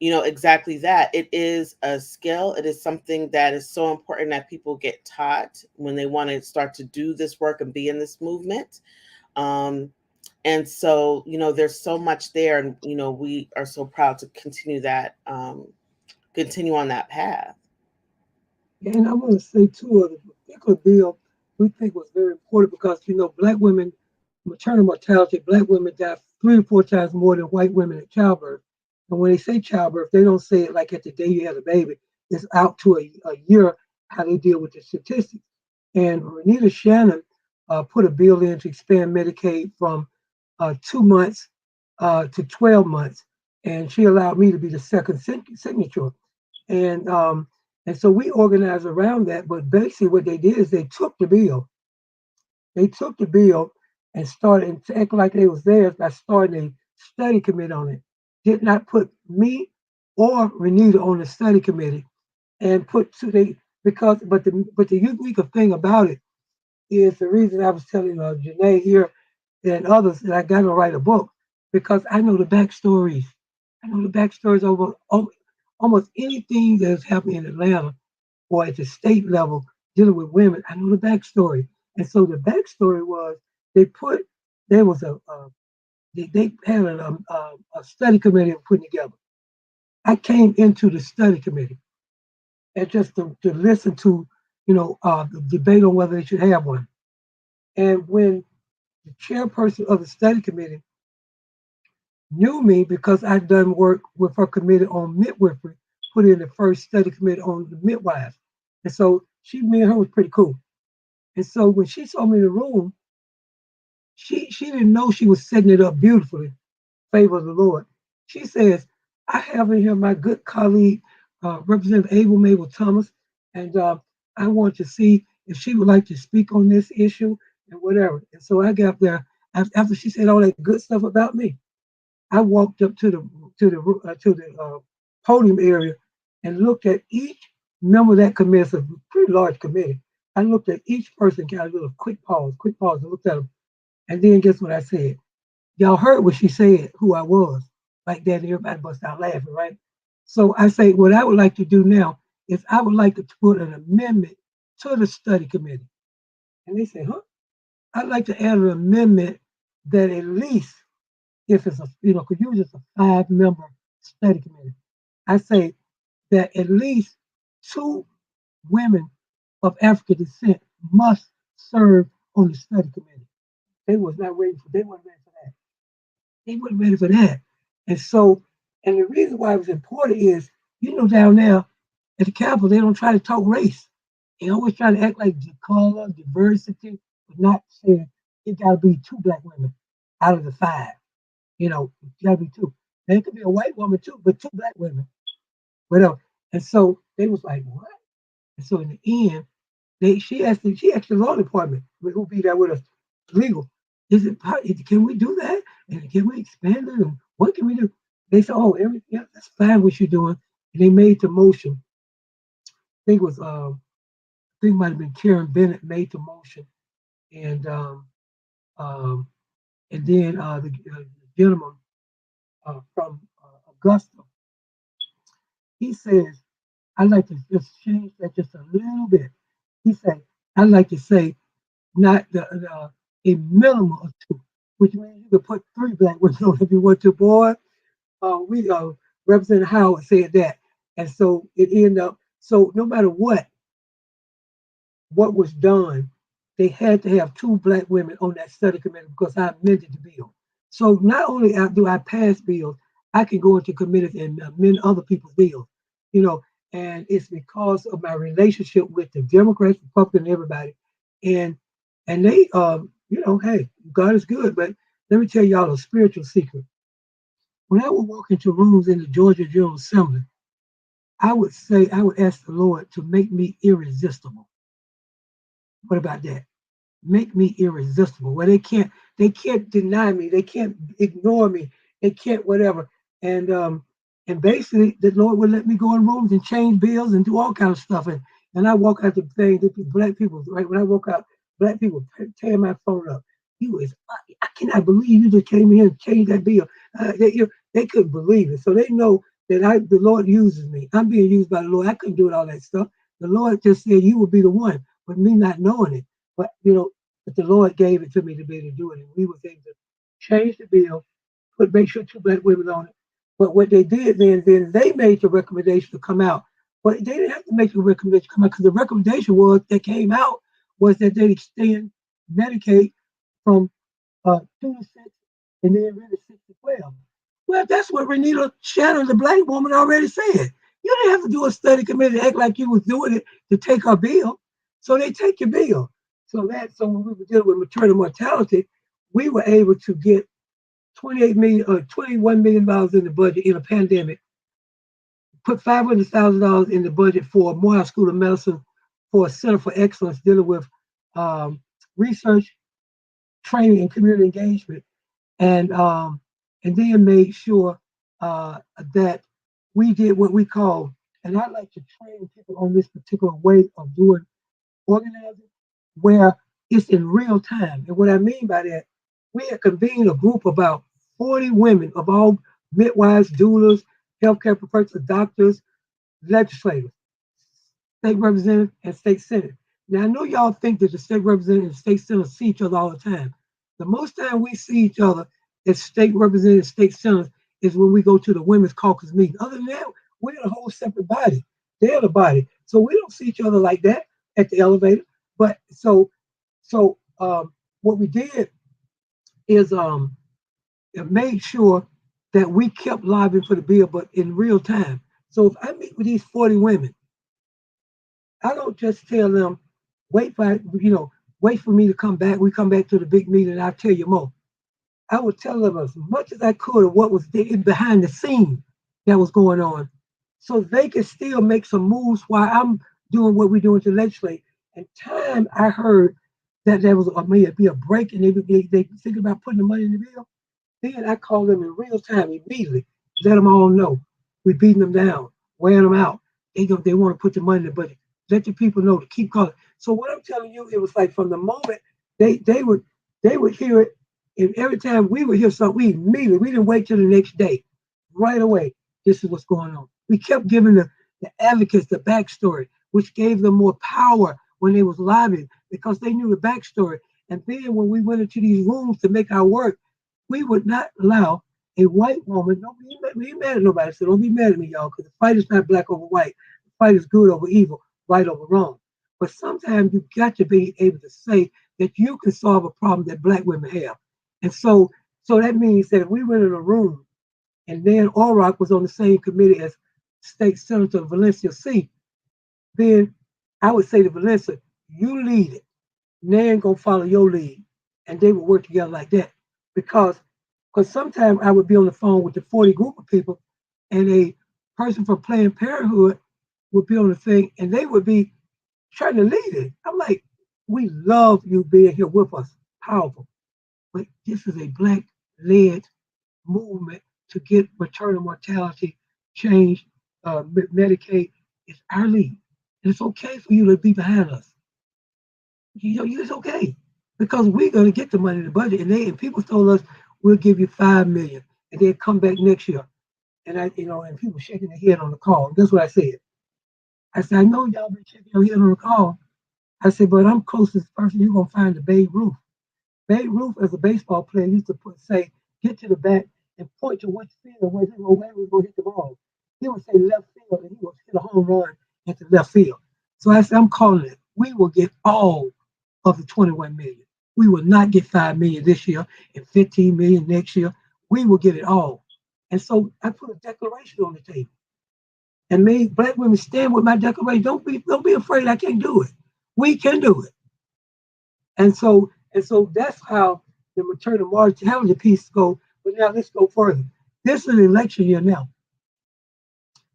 exactly that. It is a skill. It is something that is so important that people get taught when they want to start to do this work and be in this movement. And so, there's so much there, and we are so proud to continue on that path. And I want to say too, the particular bill we think was very important because Black women, maternal mortality, Black women die 3 to 4 times more than white women at childbirth. And when they say childbirth, they don't say it like at the day you had a baby. It's out to a year how they deal with the statistics. And Renita Shannon put a bill in to expand Medicaid from 2 months to 12 months, and she allowed me to be the second signature. And and so we organized around that. But basically, what they did is they took the bill. They took the bill and started to act like it was theirs by starting a study committee on it. Did not put me or Renita on the study committee, and put to they because but the unique thing about it is the reason I was telling Janae here and others that I got to write a book because I know the backstories. I know the backstories over almost anything that's happening in Atlanta or at the state level dealing with women. I know the backstory, and so the backstory was they put there was they had a study committee putting together. I came into the study committee and just to listen to the debate on whether they should have one. And when the chairperson of the study committee knew me because I'd done work with her committee on midwifery, put in the first study committee on the midwives. And so me and her was pretty cool. And so when she saw me in the room, she didn't know she was setting it up beautifully, favor of the Lord. She says, I have in here my good colleague, Representative Able Mable Thomas, and I want to see if she would like to speak on this issue and whatever. And so I got there after she said all that good stuff about me. I walked up to the podium area and looked at each member of that committee. It's a pretty large committee. I looked at each person, got a little quick pause, and looked at them. And then guess what I said? Y'all heard what she said, who I was. Like that, everybody bust out laughing, right? So I say, what I would like to do now is I would like to put an amendment to the study committee. And they say, huh? I'd like to add an amendment that at least, if it's because usually it's a 5-member study committee, I say that at least 2 women of African descent must serve on the study committee. They was not ready for. They weren't ready for that. They weren't ready for that. And so, and the reason why it was important is, down there at the Capitol, they don't try to talk race. They always try to act like the color, diversity, but not saying it got to be 2 Black women out of the 5. It got to be 2. There could be a white woman too, but 2 Black women, whatever. And so they was like, what? And so in the end, she asked the law department who'll be there with us, legal. Can we do that? And can we expand it? And what can we do? They said, oh, yeah, that's fine what you're doing. And they made the motion. I think it was it might have been Karen Bennett made the motion, and then the gentleman from Augusta, he says, I'd like to just change that just a little bit. He said, I'd like to say not a minimum of 2, which means you could put 3 Black women on if you want to. Boy, we Representative Howard said that, and so it ended up. So no matter what was done, they had to have 2 Black women on that study committee because I amended the bill. So not only do I pass bills, I can go into committees and amend other people's bills. And it's because of my relationship with the Democrats, Republicans, everybody, and they, hey, God is good. But let me tell y'all a spiritual secret. When I would walk into rooms in the Georgia General Assembly, I would ask the Lord to make me irresistible. What about that? Make me irresistible. Where they can't deny me, they can't ignore me, they can't whatever. And basically the Lord would let me go in rooms and change bills and do all kinds of stuff. And I walk out the thing, black people, right? When I walk out, black people tear my phone up. I cannot believe you just came in here and changed that bill. They couldn't believe it. So they know that the Lord uses me. I'm being used by the Lord. I couldn't do all that stuff. The Lord just said you will be the one, but me not knowing it. But but the Lord gave it to me to be able to do it, and we was able to change the bill, make sure two black women on it. But what they did then they made the recommendation to come out, but they didn't have to make the recommendation to come out because the recommendation was that came out was that they extend Medicaid from 2 to 6 and then really 6 to 12. Well, that's what Renita Shannon, the black woman, already said. You didn't have to do a study committee to act like you was doing it to take our bill. So they take your bill. So when we were dealing with maternal mortality, we were able to get 28 million or $21 million in the budget in a pandemic, put $500,000 in the budget for Morehouse School of Medicine for a Center for Excellence dealing with research, training, and community engagement, and um, and then made sure that we did what we call, and I like to train people on this particular way of doing organizing, where it's in real time. And what I mean by that, we had convened a group of about 40 women of all midwives, doulas, healthcare professionals, doctors, legislators, state representative, and state senator. Now I know y'all think that the state representative and state senator see each other all the time. The most time we see each other as state representatives, state senators is when we go to the women's caucus meeting. Other than that, we're in a whole separate body. They're the body. So we don't see each other like that at the elevator. But what we did is it made sure that we kept lobbying for the bill, but in real time. So if I meet with these 40 women, I don't just tell them, wait for me to come back. We come back to the big meeting and I'll tell you more. I would tell them as much as I could of what was behind the scene that was going on, so they could still make some moves while I'm doing what we're doing to legislate. And time I heard that there was may be a break and they thinking about putting the money in the bill. Then I called them in real time immediately, let them all know we're beating them down, wearing them out. They want to put the money in the budget. Let the people know to keep calling. So what I'm telling you, it was like from the moment they would hear it, and every time we would hear something, we didn't wait till the next day. Right away, this is what's going on. We kept giving the advocates the backstory, which gave them more power when they was lobbying because they knew the backstory. And then when we went into these rooms to make our work, we would not allow a white woman, we ain't mad at nobody, so don't be mad at me, y'all, because the fight is not black over white. The fight is good over evil, right over wrong. But sometimes you've got to be able to say that you can solve a problem that black women have. And so that means that if we went in a room and then Orrock was on the same committee as State Senator Valencia C., then I would say to Valencia, you lead it. Nan gonna follow your lead. And they would work together like that. Because sometimes I would be on the phone with the 40 group of people and a person from Planned Parenthood would be on the thing and they would be trying to lead it. I'm like, we love you being here with us. Powerful. But this is a black led movement to get maternal mortality changed, Medicaid. It's our lead. And it's okay for you to be behind us. It's okay because we're going to get the money in the budget. And people told us we'll give you $5 million and then come back next year. And and people shaking their head on the call. That's what I said. I said, I know y'all been shaking your head on the call. I said, but I'm closest person you're gonna find the Babe Ruth. Babe Ruth, as a baseball player, used to say, get to the bat and point to which field where he was going to hit the ball. He would say left field, and he would hit a home run into left field. So I said, I'm calling it. We will get all of the 21 million. We will not get 5 million this year and 15 million next year. We will get it all. And so I put a declaration on the table and made black women stand with my declaration. Don't be afraid I can't do it. We can do it. And so that's how the maternal mortality piece go. But now let's go further. This is an election year now.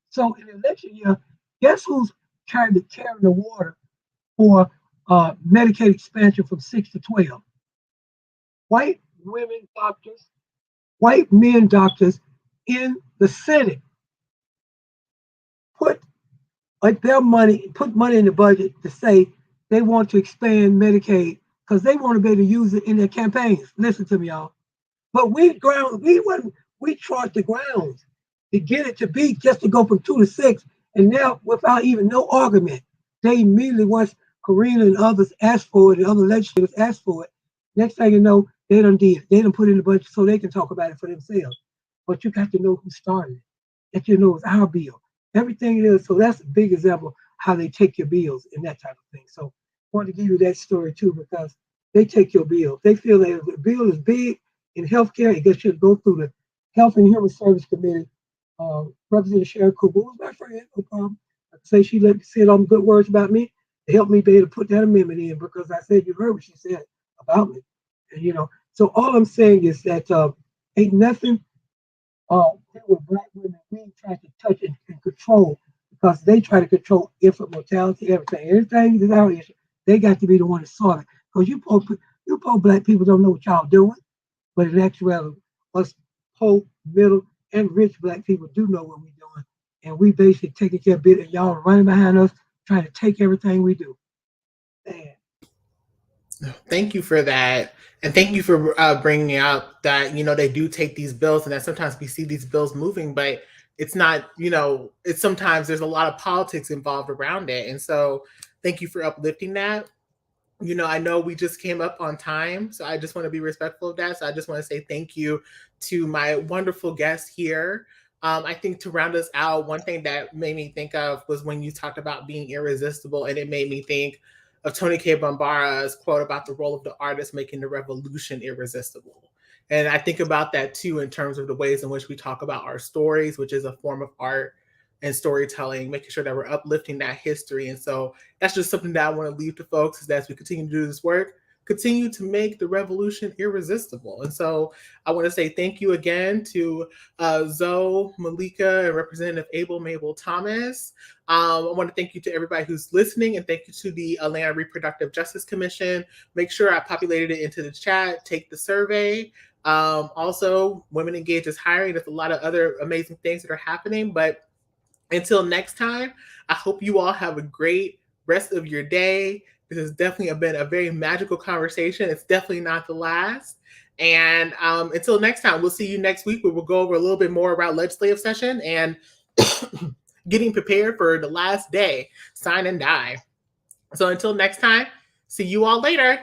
So in the election year, guess who's carrying the water for Medicaid expansion from 6 to 12? White women doctors, white men doctors in the Senate put put money in the budget to say they want to expand Medicaid because they want to be able to use it in their campaigns. Listen to me, y'all. But we charged the grounds to get it to be just to go from 2 to 6, and now without even no argument, they immediately once Karina and others asked for it, and other legislators asked for it. Next thing you know, they done did. They done put in the budget so they can talk about it for themselves. But you got to know who started it. That you know it's our bill. Everything it is. So that's a big example how they take your bills and that type of thing. So I wanted to give you that story too because they take your bill. They feel that if the bill is big in healthcare, it should go through the Health and Human Service Committee. Representative Sharon Cooper was my friend, no problem. Like I say, she let me say all the good words about me to help me be able to put that amendment in because I said you heard what she said about me. And so all I'm saying is that ain't nothing there were black women we try to touch and control because they try to control infant mortality, everything. Everything that's our issue, they got to be the one to solve it. Because you poor black people don't know what y'all doing, but in actuality, us poor, middle, and rich black people do know what we're doing. And we basically taking care of it, and y'all are running behind us trying to take everything we do. Man. Thank you for that. And thank you for bringing out that, they do take these bills and that sometimes we see these bills moving, but it's not, it's sometimes there's a lot of politics involved around it. And so thank you for uplifting that. I know we just came up on time, so I just want to be respectful of that. So I just want to say thank you to my wonderful guests here. I think to round us out, one thing that made me think of was when you talked about being irresistible, and it made me think of Tony K. Bambara's quote about the role of the artist making the revolution irresistible. And I think about that too in terms of the ways in which we talk about our stories, which is a form of art and storytelling, making sure that we're uplifting that history. And so that's just something that I want to leave to folks is that as we continue to do this work, continue to make the revolution irresistible. And so I want to say thank you again to Zoe, Malika, and Representative Mable Thomas. I want to thank you to everybody who's listening, and thank you to the Atlanta Reproductive Justice Commission. Make sure I populated it into the chat, take the survey. Also, Women Engaged is hiring. There's a lot of other amazing things that are happening, but until next time, I hope you all have a great rest of your day. This has definitely been a very magical conversation. It's definitely not the last. And until next time, we'll see you next week where we'll go over a little bit more about legislative session and getting prepared for the last day, sign and die. So until next time, see you all later.